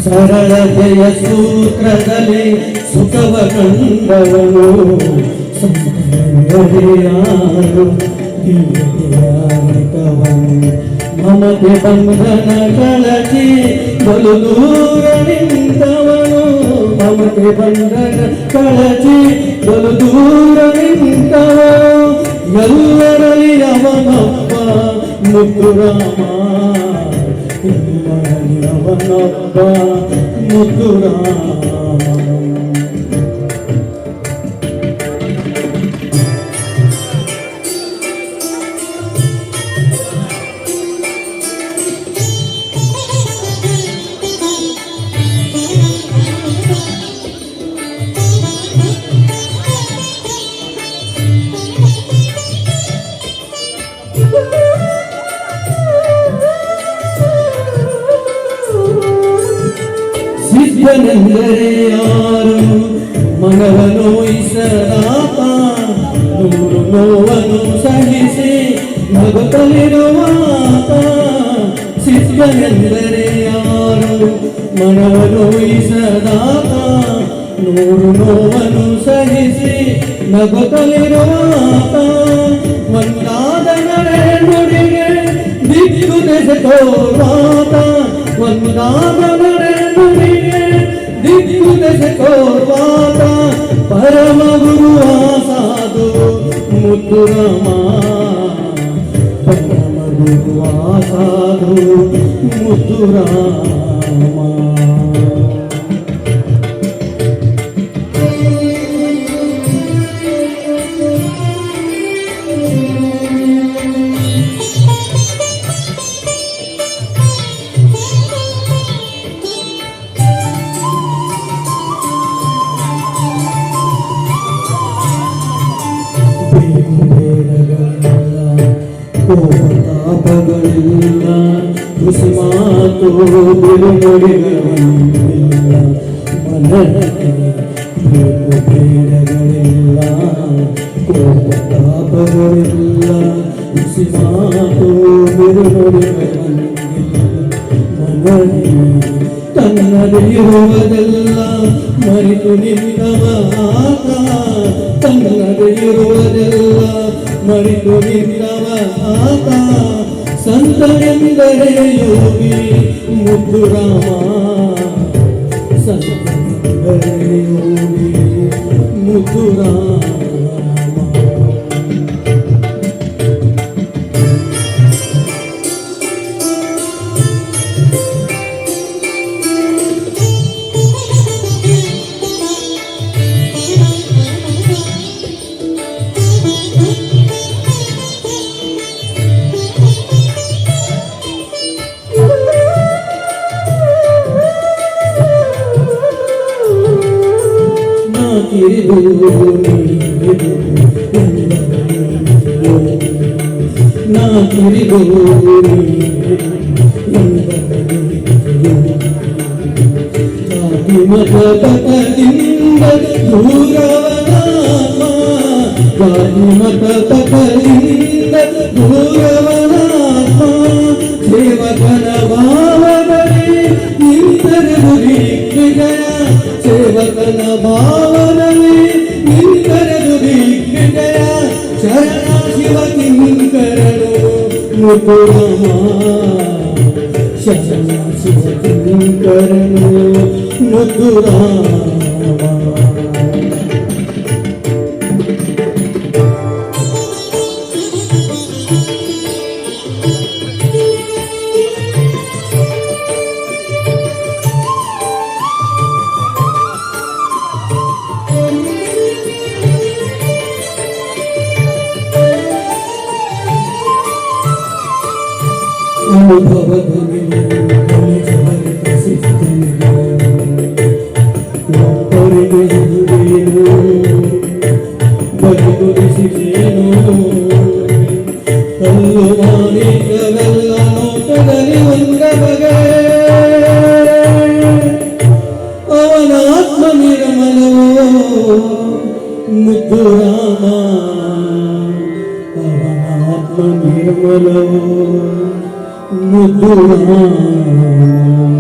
ಸರಳತೆಯ ಸೂತ್ರದಲ್ಲಿ ಸುಖವ ಕಂಡವನು ಯಾರು ಮಮತೆ ಬಂಧನ ಕಳಚಿ ಬಲು ದೂರ ನಿಂತವನು ಮಮತೆ ಬಂಧನ ಕಳಚಿ ಬಲು ದೂರ ನಿಂತವನು ಎಲ್ಲರಲ್ಲಿ ಅವನೊಬ್ಬ ಮುದ್ದುರಾಮ ಎಲ್ಲರಲ್ಲಿ ಅವನೊಬ್ಬ ಮುದ್ದುರಾಮ ಸಿದ್ಧನೆಂದರೆ ಯಾರು ಮನವ ನೋಯಿಸದಾತ ನೂರು ನೋವನ್ನು ಸಹಿಸಿ ನಗುತ್ತಲಿರುವಾತ ಸಿದ್ಧನೆಂದರೆ ಯಾರು ಮನವ ನೋಯಿಸದಾತ ನೂರು ನೋವನ್ನು ಸಹಿಸಿ ನಗುತ್ತಲಿರುವಾತ ಒಂದಾದ ನಡೆ ನುಡಿಗೆ ದಿಕ್ಕು ದೆಸೆ ತೋರಾತ ಒಂದಾದ ನಡೆ ನುಡಿಗೆ ದಿಕ್ಕು ದೆಸೆ ತೋರಾತ ಪರಮ ಗುರು ಸಾಧು ಮುದ್ದುರಾಮ ಪರಮ ಗುರು ಸಾಧು ಮುದ್ದುರಾಮ ಕೋಪತಾಪಗಳಿಲ್ಲ ಹುಸಿ ಮಾತು ಬಿಡುಗಡೆಗಳಿಲ್ಲ ಮನಕ್ಕೆ ಬೇಕು ಬೇಡಗಳಿಲ್ಲ ಕೋಪತಾಪಗಳಿಲ್ಲ ಹುಸಿ ಮಾತು ಬಿಡುಗಡೆಗಳಿಲ್ಲ ಮನಕ್ಕೆ ತನ್ನದಿರುವುದೆಲ್ಲ ಮರಿತು ನಿಂತವ ಆತ ತನ್ನದಿರುವುದೆಲ್ಲ ಮರಿತು ನಿಂತವ ಆತ ಸಂತನೆಂದರೆ ಯೋಗಿ ಮುದ್ದುರಾಮ ಸಂತನೆಂದರೆ ಯೋಗಿ ಮುದ್ದುರಾಮ ಮತದಿಂದ ದೂರವನಾಮ ಮತದಿಂದ ದೂರವನಾಮ ಸೇವಕನ ಭಾವದಲ್ಲಿ ನಿಂತರೆದು ದಿಗ್ವಿಜಯ ಸೇವಕನ ಭಾವದಲ್ಲಿ ನಿಂತರೆದು ದಿಗ್ವಿಜಯ ಶರಣ ಶಿವ ಕಿಂಕರನು ಮುದ್ದುರಾಮ ಶರಣ ಶಿವ ಕಿಂಕರನು ಮುದ್ದುರಾಮ ಅವನಾತ್ಮ ನಿರ್ಮಲವೋ ಮುದ್ದು ರಾಮ ಅವನ ಆತ್ಮ ನಿರ್ಮಲವೋ ಮುದ್ದು ರಾಮ